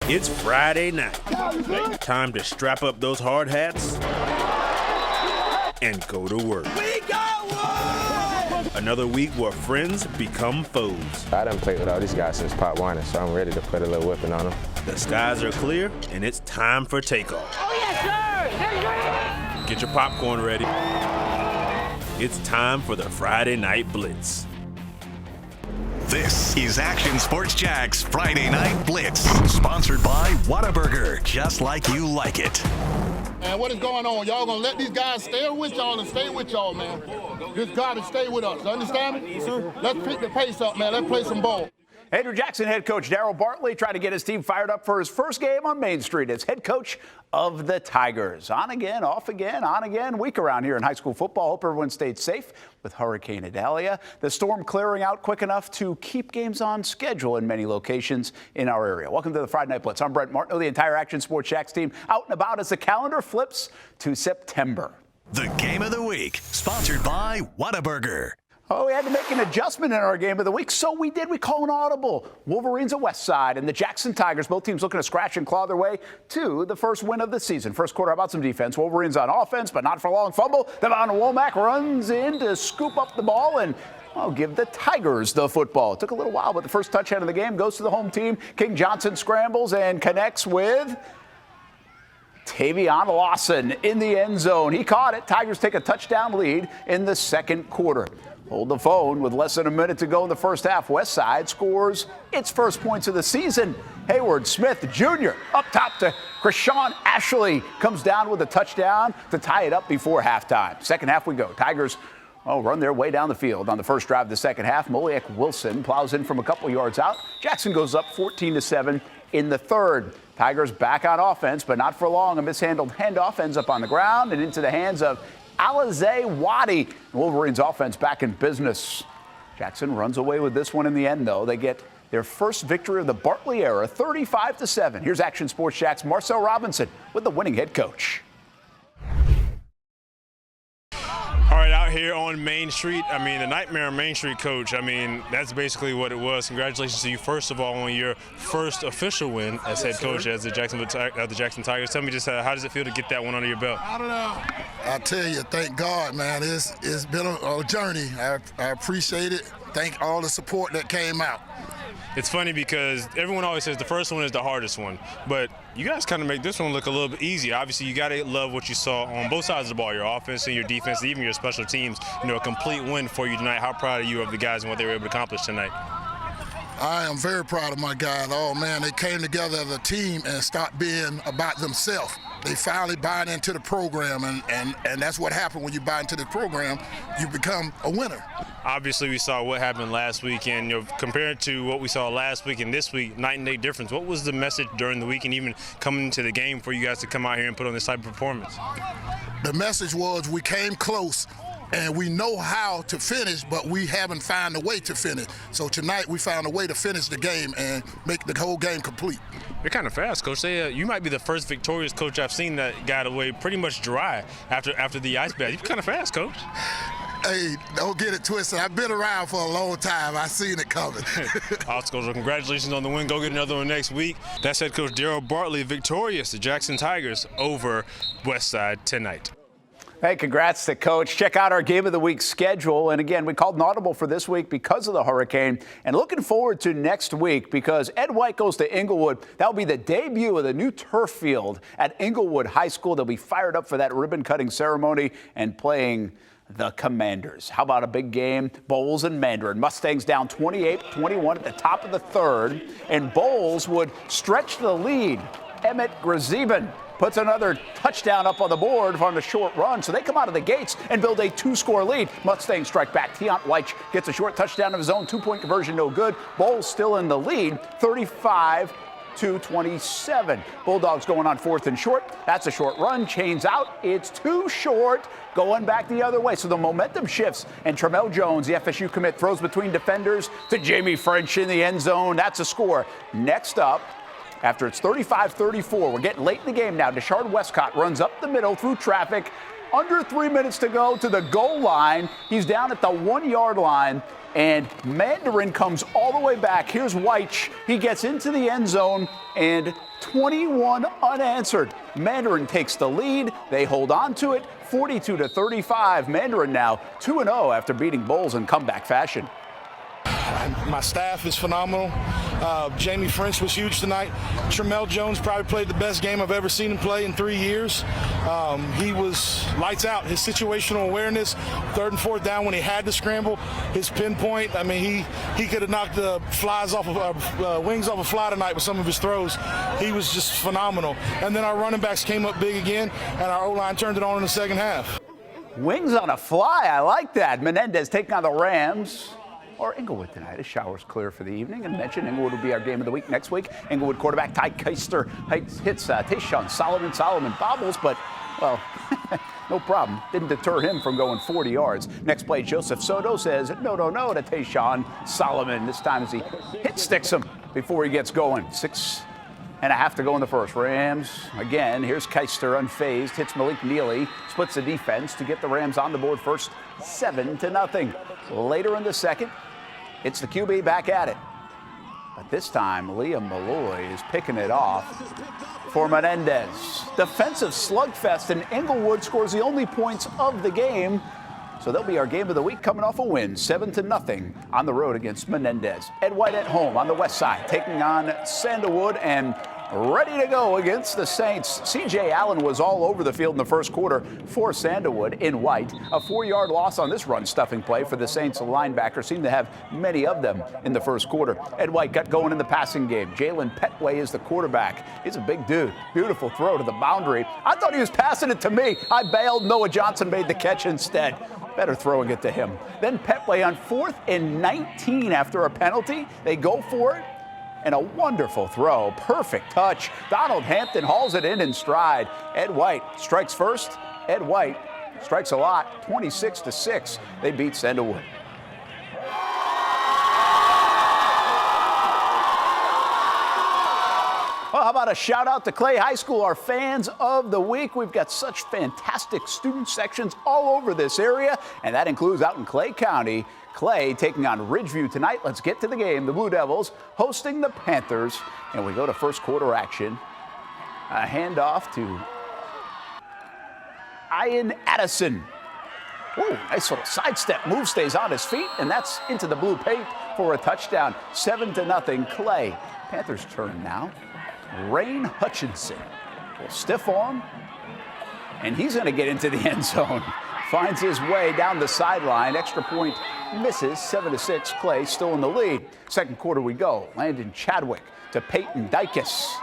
It's Friday night. Time to strap up those hard hats and go to work. We got one! Another week where friends become foes. I done played with all these guys since Pop Warner, so I'm ready to put a little whipping on them. The skies are clear and it's time for takeoff. Oh, yes, sir! Get your popcorn ready. It's time for the Friday Night Blitz. This is Action Sports Jack's Friday Night Blitz, sponsored by Whataburger, just like you like it. Man, what is going on? Y'all gonna let these guys stay with y'all and stay with y'all, man. This guy to stay with us, understand me? Let's pick the pace up, man. Let's play some ball. Andrew Jackson head coach Darryl Bartley trying to get his team fired up for his first game on Main Street as head coach of the Tigers. On again, off again, on again. Week around here in high school football. Hope everyone stayed safe with Hurricane Idalia. The storm clearing out quick enough to keep games on schedule in many locations in our area. Welcome to the Friday Night Blitz. I'm Brent Martineau, the entire Action Sports Jacks team out and about as the calendar flips to September. The Game of the Week, sponsored by Whataburger. Oh, we had to make an adjustment in our game of the week, so we did. We call an audible. Wolverines at West Side and the Jackson Tigers, both teams looking to scratch and claw their way to the first win of the season. First quarter, how about some defense? Wolverines on offense, but not for long. Fumble. Devon Womack runs in to scoop up the ball and give the Tigers the football. It took a little while, but the first touchdown of the game goes to the home team. King Johnson scrambles and connects with Tavion Lawson in the end zone. He caught it. Tigers take a touchdown lead in the second quarter. Hold the phone with less than a minute to go in the first half. West Side scores its first points of the season. Hayward Smith Jr. up top to Krishawn Ashley. Comes down with a touchdown to tie it up before halftime. Second half we go. Tigers run their way down the field on the first drive of the second half. Moliak Wilson plows in from a couple yards out. Jackson goes up 14-7 in the third. Tigers back on offense, but not for long. A mishandled handoff ends up on the ground and into the hands of Alizé Wadi. Wolverines offense back in business. Jackson runs away with this one in the end, though. They get their first victory of the Bartley era, 35-7. Here's Action Sports Jack's Marcel Robinson with the winning head coach. All right, out here on Main Street, the Nightmare on Main Street, coach, that's basically what it was. Congratulations to you, first of all, on your first official win as head coach as the Jackson Tigers. Tell me just how does it feel to get that one under your belt? I don't know. I tell you, thank God, man. It's been a journey. I appreciate it. Thank all the support that came out. It's funny because everyone always says the first one is the hardest one, but you guys kind of make this one look a little bit easy. Obviously, you got to love what you saw on both sides of the ball, your offense and your defense, even your special teams. A complete win for you tonight. How proud are you of the guys and what they were able to accomplish tonight? I am very proud of my guys. Oh, man, they came together as a team and stopped being about themselves. They finally bought into the program, and that's what happened when you buy into the program. You become a winner. Obviously, we saw what happened last weekend. Compared to what we saw last week and this week, night and day difference. What was the message during the week and even coming into the game for you guys to come out here and put on this type of performance? The message was we came close. And we know how to finish, but we haven't found a way to finish. So tonight we found a way to finish the game and make the whole game complete. You're kind of fast, Coach. You might be the first victorious coach I've seen that got away pretty much dry after the ice bath. You're kind of fast, Coach. Hey, don't get it twisted. I've been around for a long time. I've seen it coming. Awesome, Coach. Well, congratulations on the win. Go get another one next week. That's head coach Darryl Bartley, victorious, the Jackson Tigers over West Side tonight. Hey, congrats to Coach. Check out our Game of the Week schedule. And again, we called an audible for this week because of the hurricane. And looking forward to next week because Ed White goes to Inglewood. That'll be the debut of the new turf field at Inglewood High School. They'll be fired up for that ribbon-cutting ceremony and playing the Commanders. How about a big game? Bowles and Mandarin. Mustangs down 28-21 at the top of the third. And Bowles would stretch the lead. Emmett Grzeben puts another touchdown up on the board on a short run. So they come out of the gates and build a two-score lead. Mustangs strike back. Teont Weich gets a short touchdown of his own. Two-point conversion, no good. Bowles still in the lead, 35-27. Bulldogs going on fourth and short. That's a short run. Chains out. It's too short. Going back the other way. So the momentum shifts. And Tramel Jones, the FSU commit, throws between defenders to Jamie French in the end zone. That's a score. Next up, after it's 35-34, we're getting late in the game now. Deshard Westcott runs up the middle through traffic Under 3 minutes to go to the goal line. He's down at the 1 yard line. And Mandarin comes all the way back. Here's Weich. He gets into the end zone and 21 unanswered. Mandarin takes the lead. They hold on to it 42-35. Mandarin now 2-0 after beating Bowles in comeback fashion. My staff is phenomenal. Jamie French was huge tonight. Tremel Jones probably played the best game I've ever seen him play in 3 years. He was lights out. His situational awareness, 3rd and 4th down when he had to scramble, his pinpoint. I mean, he could have knocked the flies off of wings off a fly tonight with some of his throws. He was just phenomenal. And then our running backs came up big again, and our O-line turned it on in the second half. Wings on a fly. I like that. Menendez taking on the Rams. Or Inglewood tonight. A shower's clear for the evening. And mentioned Inglewood will be our game of the week next week. Inglewood quarterback Ty Keister hits Tayshawn Solomon. Solomon bobbles, but, well, no problem. Didn't deter him from going 40 yards. Next play, Joseph Soto says no to Tayshawn Solomon. This time as he sticks him before he gets going. 6.5 to go in the first. Rams, again, here's Keister unfazed. Hits Malik Neely. Splits the defense to get the Rams on the board first, 7-0. Later in the second, it's the QB back at it. But this time, Liam Malloy is picking it off for Menendez. Defensive slugfest, and Inglewood scores the only points of the game. So they'll be our game of the week coming off a win, 7-0 on the road against Menendez. Ed White at home on the west side, taking on Sandalwood and ready to go against the Saints. C.J. Allen was all over the field in the first quarter for Sandalwood in white. A 4-yard loss on this run-stuffing play for the Saints linebacker. Seemed to have many of them in the first quarter. Ed White got going in the passing game. Jalen Petway is the quarterback. He's a big dude. Beautiful throw to the boundary. I thought he was passing it to me. I bailed. Noah Johnson made the catch instead. Better throwing it to him. Then Petway on 4th and 19 after a penalty. They go for it. And a wonderful throw. Perfect touch. Donald Hampton hauls it in stride. Ed White strikes first. Ed White strikes a lot. 26-6. They beat Sandalwood. Well, how about a shout out to Clay High School, our fans of the week. We've got such fantastic student sections all over this area, and that includes out in Clay County. Clay taking on Ridgeview tonight. Let's get to the game. The Blue Devils hosting the Panthers, and we go to first quarter action. A handoff to Ian Addison. Ooh, nice little sidestep move, stays on his feet, and that's into the blue paint for a touchdown. 7-0 Clay. Panthers turn now. Rain Hutchinson will stiff arm, and he's going to get into the end zone. Finds his way down the sideline. Extra point misses. 7-6. Clay still in the lead. Second quarter we go. Landon Chadwick to Peyton Dykes.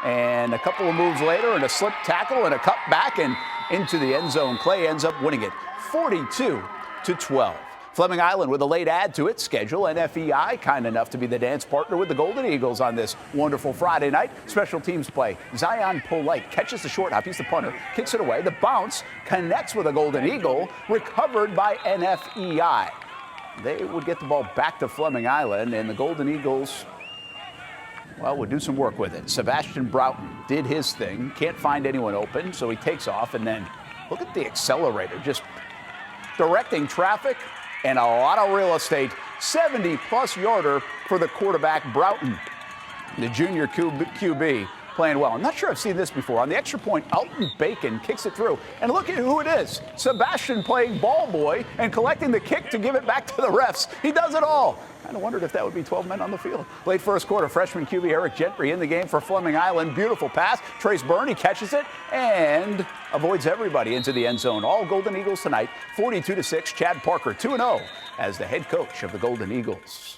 And a couple of moves later, and a slip tackle and a cut back and into the end zone. Clay ends up winning it 42-12. Fleming Island with a late add to its schedule. NFEI kind enough to be the dance partner with the Golden Eagles on this wonderful Friday night. Special teams play. Zion Polite catches the short hop. He's the punter. Kicks it away. The bounce connects with a Golden Eagle. Recovered by NFEI. They would get the ball back to Fleming Island, and the Golden Eagles, well, would do some work with it. Sebastian Broughton did his thing. Can't find anyone open, so he takes off. And then look at the accelerator. Just directing traffic. And a lot of real estate. 70-plus yarder for the quarterback, Broughton. The junior QB playing well. I'm not sure I've seen this before. On the extra point, Alton Bacon kicks it through. And look at who it is. Sebastian playing ball boy and collecting the kick to give it back to the refs. He does it all. Kind of wondered if that would be 12 men on the field. Late first quarter, freshman QB Eric Gentry in the game for Fleming Island. Beautiful pass. Trace Byrne, he catches it and avoids everybody into the end zone. All Golden Eagles tonight, 42-6. Chad Parker, 2-0 as the head coach of the Golden Eagles.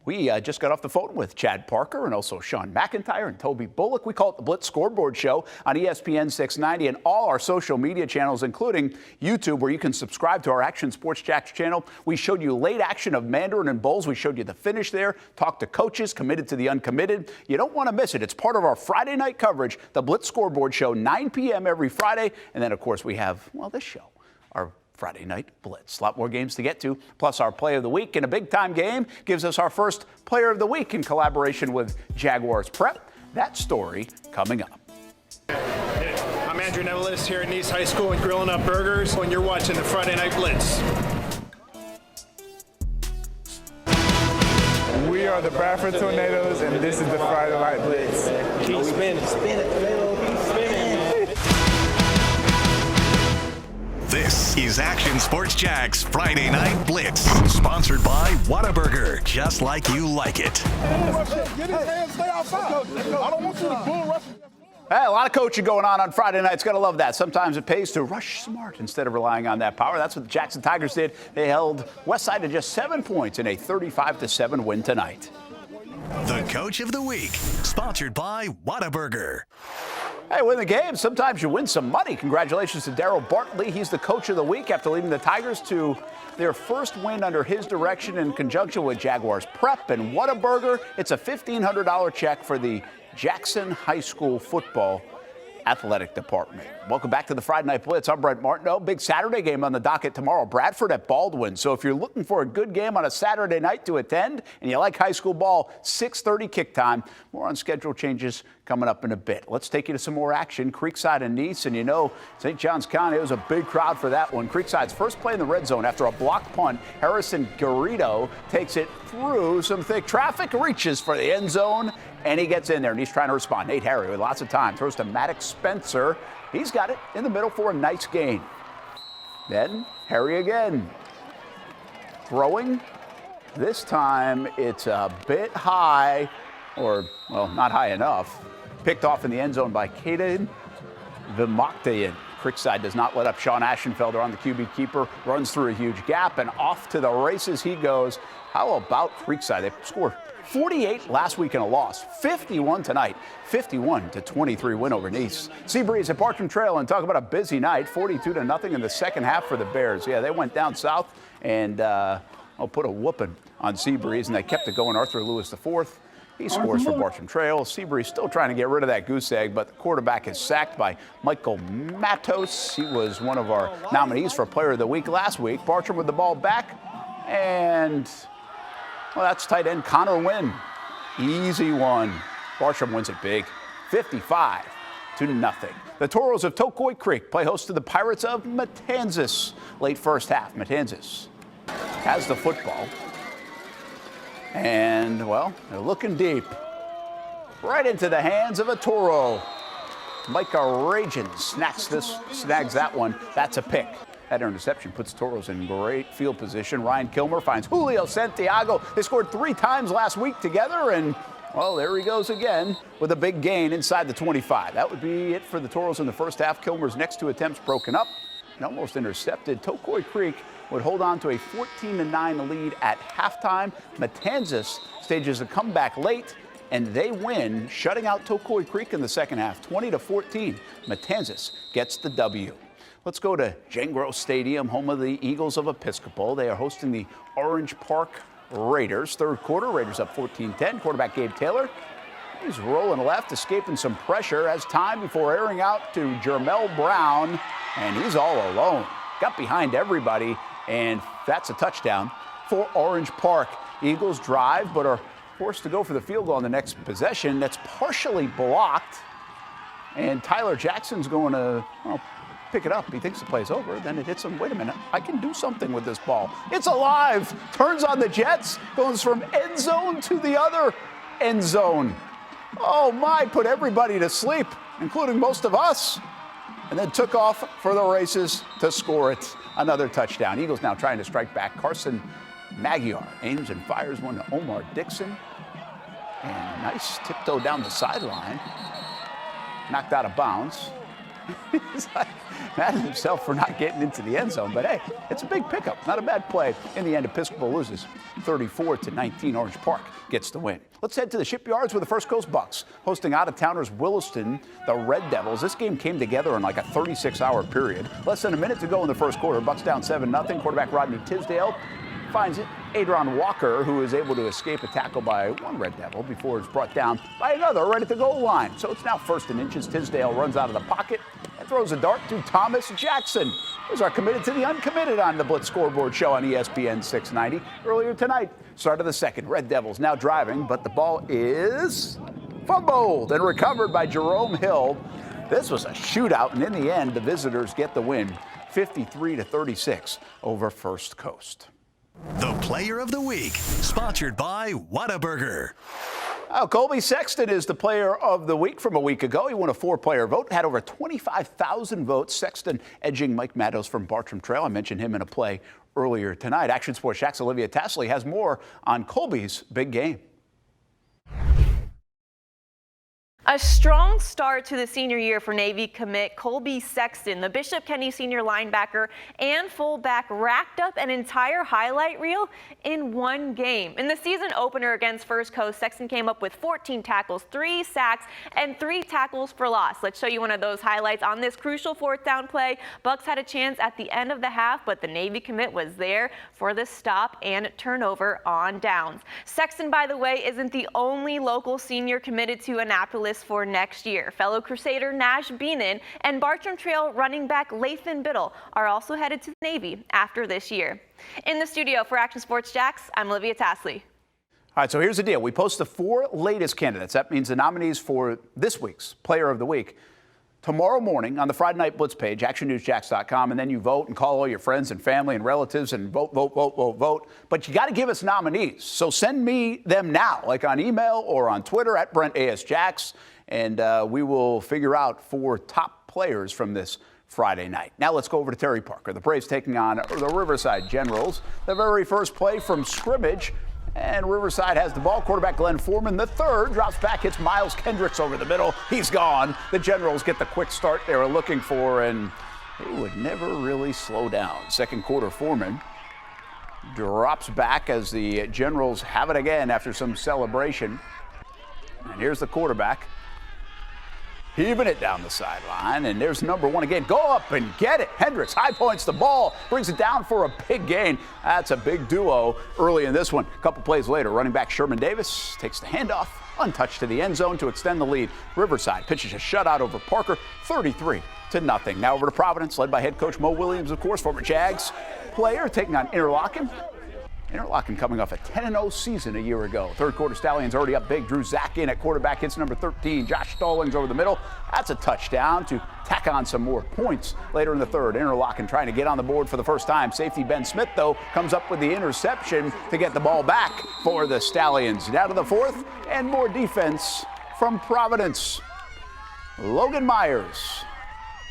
We just got off the phone with Chad Parker and also Sean McIntyre and Toby Bullock. We call it the Blitz Scoreboard Show on ESPN 690 and all our social media channels, including YouTube, where you can subscribe to our Action Sports Jacks channel. We showed you late action of Mandarin and Bowles. We showed you the finish there, talked to coaches, committed to the uncommitted. You don't want to miss it. It's part of our Friday night coverage, the Blitz Scoreboard Show, 9 p.m. every Friday. And then, of course, we have, well, this show, our Friday Night Blitz. A lot more games to get to, plus our Play of the Week. And a big-time game gives us our first Player of the Week in collaboration with Jaguars Prep. That story coming up. I I'm Andrew Nevelis here at Nice High School and grilling up burgers when you're watching the Friday Night Blitz. We are the Bradford Tornadoes, and this is the Friday Night Blitz. Keep spinning, spin it, keep spinning. This is Action Sports Jack's Friday Night Blitz, sponsored by Whataburger, just like you like it. Get his hands, stay outside. I don't want you to bull rush. Hey, a lot of coaching going on Friday nights. Got to love that. Sometimes it pays to rush smart instead of relying on that power. That's what the Jackson Tigers did. They held Westside to just 7 points in a 35-7 win tonight. The Coach of the Week, sponsored by Whataburger. Hey, win the game. Sometimes you win some money. Congratulations to Darryl Bartley. He's the Coach of the Week after leading the Tigers to their first win under his direction in conjunction with Jaguars Prep and Whataburger. It's a $1,500 check for the Jackson High School football athletic department. Welcome back to the Friday Night Blitz. I'm Brent Martineau. Big Saturday game on the docket tomorrow. Bradford at Baldwin. So if you're looking for a good game on a Saturday night to attend and you like high school ball, 6:30 kick time. More on schedule changes coming up in a bit. Let's take you to some more action. Creekside and Nice. And you know, St. Johns County, it was a big crowd for that one. Creekside's first play in the red zone after a block punt. Harrison Garrido takes it through some thick traffic, reaches for the end zone, and he gets in there, and he's trying to respond. Nate Harry with lots of time. Throws to Maddox Spencer. He's got it in the middle for a nice gain. Then Harry again. Throwing. This time it's a bit high, or, well, not high enough. Picked off in the end zone by Kaden Vimoktayan. Creekside does not let up. Sean Ashenfelder on the QB keeper. Runs through a huge gap, and off to the races he goes. How about Creekside? They scored 48 last week in a loss, 51 tonight, 51-23 win over Nice. Seabreeze at Bartram Trail, and talk about a busy night, 42-0 in the second half for the Bears. Yeah, they went down south and put a whooping on Seabreeze, and they kept it going. Arthur Lewis IV, he scores for Bartram Trail. Seabreeze still trying to get rid of that goose egg, but the quarterback is sacked by Michael Matos. He was one of our nominees for Player of the Week last week. Bartram with the ball back, and well, that's tight end Connor Wynn. Easy one. Bartram wins it big, 55-0. The Toros of Tokoi Creek play host to the Pirates of Matanzas. Late first half, Matanzas has the football. And, well, they're looking deep. Right into the hands of a Toro. Micah Rajan snags that one. That's a pick. That interception puts Toros in great field position. Ryan Kilmer finds Julio Santiago. They scored 3 times last week together, and, well, there he goes again with a big gain inside the 25. That would be it for the Toros in the first half. Kilmer's next 2 attempts broken up and almost intercepted. Tokoi Creek would hold on to a 14-9 lead at halftime. Matanzas stages a comeback late, and they win, shutting out Tokoi Creek in the second half, 20-14. Matanzas gets the W. Let's go to Jane Gross Stadium, home of the Eagles of Episcopal. They are hosting the Orange Park Raiders. Third quarter, Raiders up 14-10. Quarterback Gabe Taylor, he's rolling left, escaping some pressure. Has time before airing out to Jermel Brown, and he's all alone. Got behind everybody, and that's a touchdown for Orange Park. Eagles drive, but are forced to go for the field goal on the next possession. That's partially blocked, and Tyler Jackson's going to, well, pick it up. He thinks the play's over. Then it hits him. Wait a minute. I can do something with this ball. It's alive. Turns on the Jets. Goes from end zone to the other end zone. Oh, my. Put everybody to sleep, including most of us. And then took off for the races to score it. Another touchdown. Eagles now trying to strike back. Carson Magyar aims and fires one to Omar Dixon. And nice tiptoe down the sideline. Knocked out of bounds. He's like mad at himself for not getting into the end zone, but hey, it's a big pickup. Not a bad play. In the end, Episcopal loses 34-19. Orange Park gets the win. Let's head to the Shipyards with the First Coast Bucks hosting out-of-towners Williston, the Red Devils. This game came together in like a 36-hour period. Less than a minute to go in the first quarter. Bucks down 7-0. Quarterback Rodney Tisdale finds it. Adron Walker, who is able to escape a tackle by one Red Devil before it's brought down by another right at the goal line. So it's now 1st and inches. Tisdale runs out of the pocket and throws a dart to Thomas Jackson. Here's our committed to the uncommitted on the Blitz Scoreboard Show on ESPN 690. Earlier tonight, start of the second. Red Devils now driving, but the ball is fumbled and recovered by Jerome Hill. This was a shootout, and in the end, the visitors get the win, 53-36 over First Coast. The Player of the Week, sponsored by Whataburger. Colby Sexton is the Player of the Week from a week ago. He won a 4-player vote, had over 25,000 votes. Sexton edging Mike Matos from Bartram Trail. I mentioned him in a play earlier tonight. Action Sports Jack's Olivia Tasley has more on Colby's big game. A strong start to the senior year for Navy commit Colby Sexton. The Bishop Kenny senior linebacker and fullback racked up an entire highlight reel in one game. In the season opener against First Coast, Sexton came up with 14 tackles, 3 sacks, and 3 tackles for loss. Let's show you one of those highlights on this crucial 4th down play. Bucks had a chance at the end of the half, but the Navy commit was there for the stop and turnover on downs. Sexton, by the way, isn't the only local senior committed to Annapolis for next year. Fellow Crusader Nash Beenan and Bartram Trail running back Lathan Biddle are also headed to the Navy after this year. In the studio for Action Sports Jacks, I'm Olivia Tasley. All right, so here's the deal. We post the 4 latest candidates. That means the nominees for this week's Player of the Week tomorrow morning on the Friday Night Blitz page, actionnewsjacks.com, and then you vote and call all your friends and family and relatives and vote, vote, vote, vote, vote. But you got to give us nominees. So send me them now, like on email or on Twitter at Brent A.S. Jacks, and we will figure out 4 top players from this Friday night. Now let's go over to Terry Parker. The Braves taking on the Riverside Generals. The very first play from scrimmage. And Riverside has the ball. Quarterback Glenn Foreman, the third, drops back, hits Miles Kendricks over the middle. He's gone. The Generals get the quick start they were looking for, and they would never really slow down. Second quarter, Foreman drops back as the Generals have it again after some celebration. And here's the quarterback, heaving it down the sideline, and there's number 1 again. Go up and get it. Hendricks high points the ball, brings it down for a big gain. That's a big duo early in this one. A couple plays later, running back Sherman Davis takes the handoff, untouched to the end zone to extend the lead. Riverside pitches a shutout over Parker, 33-0. Now over to Providence, led by head coach Mo Williams, of course, former Jags player, taking on Interlochen. Interlochen coming off a 10-0 season a year ago. Third quarter, Stallions already up big. Drew Zach in at quarterback, hits number 13. Josh Stallings over the middle. That's a touchdown to tack on some more points later in the third. Interlochen trying to get on the board for the first time. Safety Ben Smith, though, comes up with the interception to get the ball back for the Stallions. Now to the fourth, and more defense from Providence. Logan Myers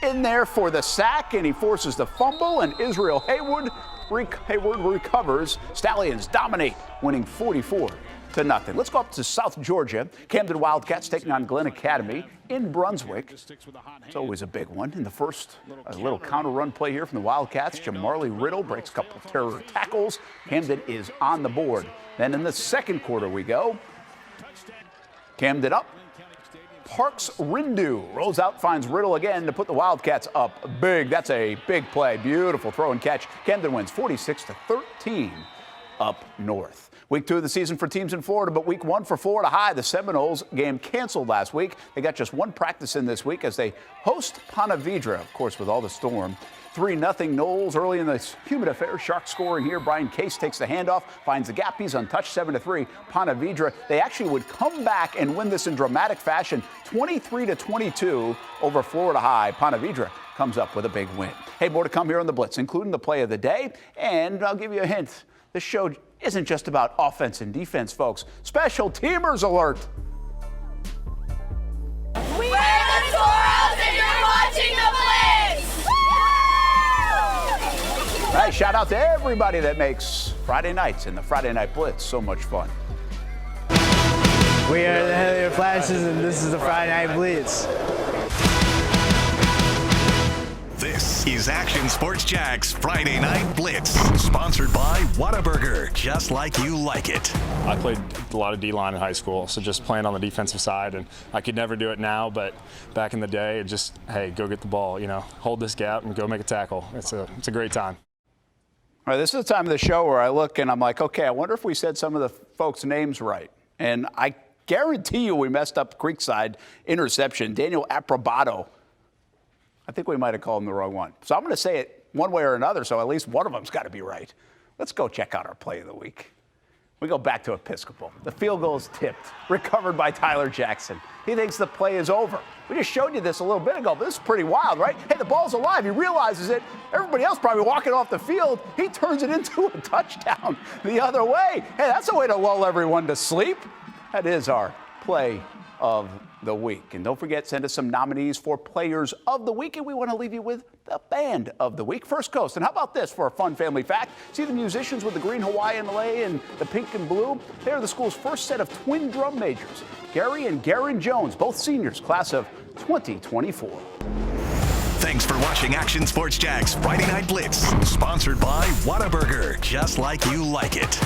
in there for the sack, and he forces the fumble, and Israel Hayward recovers. Stallions dominate, winning 44-0. Let's go up to South Georgia. Camden Wildcats taking on Glenn Academy in Brunswick. It's always a big one. In the first, a little counter run play here from the Wildcats. Jamarly Riddle breaks a couple of terror tackles. Camden is on the board. Then in the second quarter we go. Camden up. Parks Rindu rolls out, finds Riddle again to put the Wildcats up big. That's a big play. Beautiful throw and catch. Camden wins 46-13 up north. Week 2 of the season for teams in Florida, but week 1 for Florida High. The Seminoles game canceled last week. They got just 1 practice in this week as they host Ponte Vedra, of course, with all the storm. 3-0 Knowles early in this humid affair. Sharks scoring here. Brian Case takes the handoff, finds the gap. He's untouched. 7-3 Ponte Vedra. They actually would come back and win this in dramatic fashion, 23-22 over Florida High. Ponte Vedra comes up with a big win. Hey, more to come here on the Blitz, including the play of the day. And I'll give you a hint. This show isn't just about offense and defense, folks. Special teamers alert. We're the Toros and you're watching the Blitz! Hey, shout out to everybody that makes Friday nights and the Friday Night Blitz so much fun. We are the Hellier Flashes, and this is the Friday Night Blitz. This is Action Sports Jack's Friday Night Blitz, sponsored by Whataburger, just like you like it. I played a lot of D-line in high school, so just playing on the defensive side, and I could never do it now, but back in the day, it just, hey, go get the ball, you know, hold this gap and go make a tackle. It's a great time. All right, this is the time of the show where I look and I'm like, okay, I wonder if we said some of the folks' names right. And I guarantee you we messed up Creekside interception. Daniel Aprobato. I think we might have called him the wrong one. So I'm going to say it one way or another, so at least one of them's got to be right. Let's go check out our play of the week. We go back to Episcopal. The field goal is tipped, recovered by Tyler Jackson. He thinks the play is over. We just showed you this a little bit ago, but this is pretty wild, right? Hey, the ball's alive. He realizes it. Everybody else probably walking off the field. He turns it into a touchdown the other way. Hey, that's a way to lull everyone to sleep. That is our play of the week. And don't forget, send us some nominees for Players of the Week, and we want to leave you with the Band of the Week. First Coast. And how about this for a fun family fact? See the musicians with the green Hawaiian lei and the pink and blue? They are the school's first set of twin drum majors, Gary and Garen Jones, both seniors, class of 2024. Thanks for watching Action Sports Jax Friday Night Blitz, sponsored by Whataburger, just like you like it.